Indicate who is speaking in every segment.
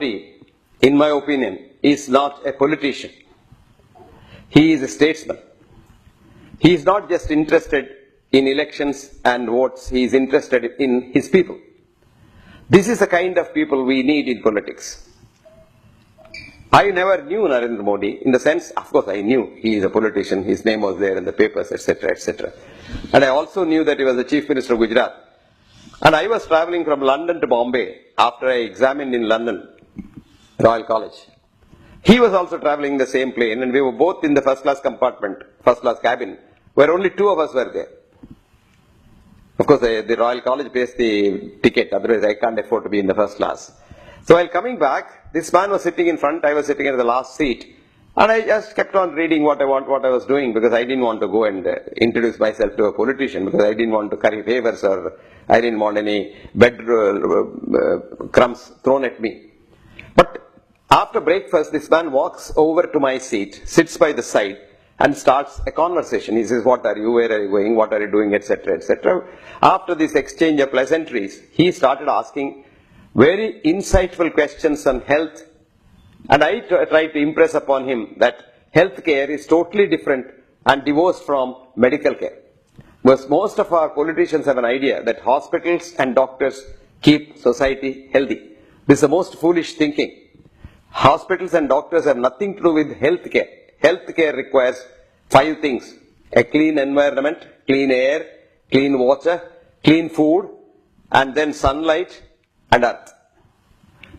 Speaker 1: Modi, in my opinion, is not a politician. He is a statesman. He is not just interested in elections and votes, he is interested in his people. This is the kind of people we need in politics. I never knew Narendra Modi in the sense, of course I knew he is a politician, his name was there in the papers, etc., etc. And I also knew that he was the Chief Minister of Gujarat. And I was travelling from London to Bombay after I examined in London, Royal College. He was also travelling in the same plane and we were both in the first class compartment, first class cabin, where only two of us were there. Of course, the Royal College pays the ticket, otherwise I can't afford to be in the first class. So while coming back, this man was sitting in front, I was sitting at the last seat, and I just kept on reading what I was doing, because I didn't want to go and introduce myself to a politician, because I didn't want to curry favors or I didn't want any bed crumbs thrown at me. But after breakfast, this man walks over to my seat, sits by the side, and starts a conversation. He says, what are you, where are you going, what are you doing, etc., etc. After this exchange of pleasantries, he started asking very insightful questions on health, and I tried to impress upon him that health care is totally different and divorced from medical care. Because most of our politicians have an idea that hospitals and doctors keep society healthy. This is the most foolish thinking. Hospitals and doctors have nothing to do with health care. Health care requires 5 things: a clean environment, clean air, clean water, clean food, and then sunlight and earth.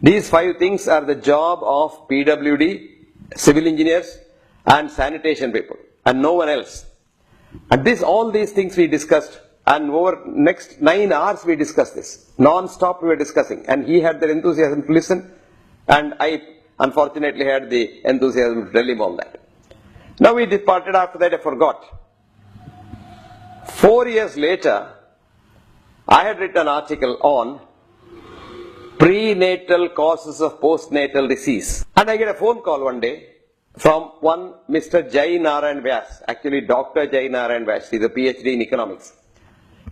Speaker 1: These 5 things are the job of PWD, civil engineers and sanitation people, and no one else. And all these things we discussed, and over next 9 hours we discussed this. Non-stop we were discussing, and he had the enthusiasm to listen, and I unfortunately had the enthusiasm to tell him all that. Now we departed. After that I forgot. 4 years later, I had written an article on prenatal causes of postnatal disease. And I get a phone call one day from one Mr. Jai Narayan Vyas, actually Dr. Jai Narayan Vyas, he's a PhD in economics.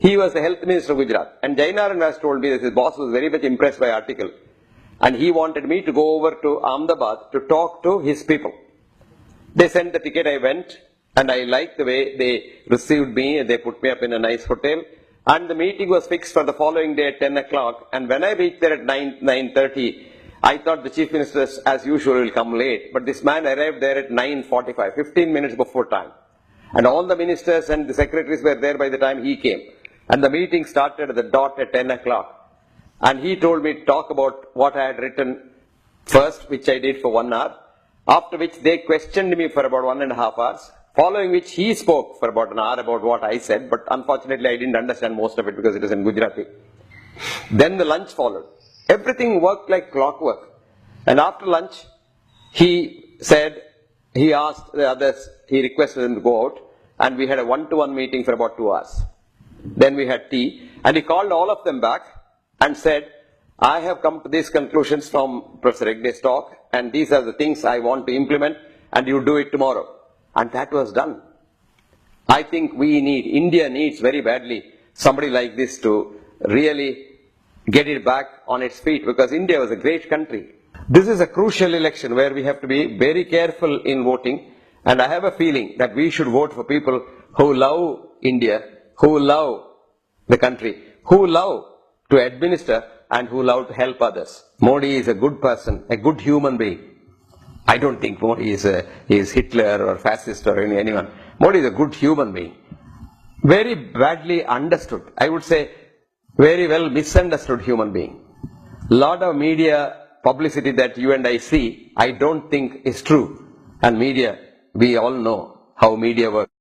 Speaker 1: He was the health minister of Gujarat. And Jai Narayan Vyas told me that his boss was very much impressed by the article. And he wanted me to go over to Ahmedabad to talk to his people. They sent the ticket, I went, and I liked the way they received me. They put me up in a nice hotel. And the meeting was fixed for the following day at 10 o'clock. And when I reached there at 9:30, I thought the chief minister, as usual, will come late. But this man arrived there at 9:45, 15 minutes before time. And all the ministers and the secretaries were there by the time he came. And the meeting started at the dot at 10 o'clock. And he told me to talk about what I had written first, which I did for 1 hour. After which they questioned me for about 1.5 hours. Following which he spoke for about an hour about what I said, but unfortunately I didn't understand most of it because it was in Gujarati. Then the lunch followed. Everything worked like clockwork. And after lunch, he asked the others, he requested them to go out, and we had a one-to-one meeting for about 2 hours. Then we had tea, and he called all of them back and said, I have come to these conclusions from Professor Hegde's talk, and these are the things I want to implement, and you do it tomorrow. And that was done. I think India needs very badly somebody like this to really get it back on its feet, because India was a great country. This is a crucial election where we have to be very careful in voting, and I have a feeling that we should vote for people who love India, who love the country, who love to administer, and who love to help others. Modi is a good person, a good human being. I don't think Modi is Hitler or fascist or anyone. Modi is a good human being. Very badly understood. I would say very well misunderstood human being. Lot of media publicity that you and I see, I don't think is true. And media, we all know how media works.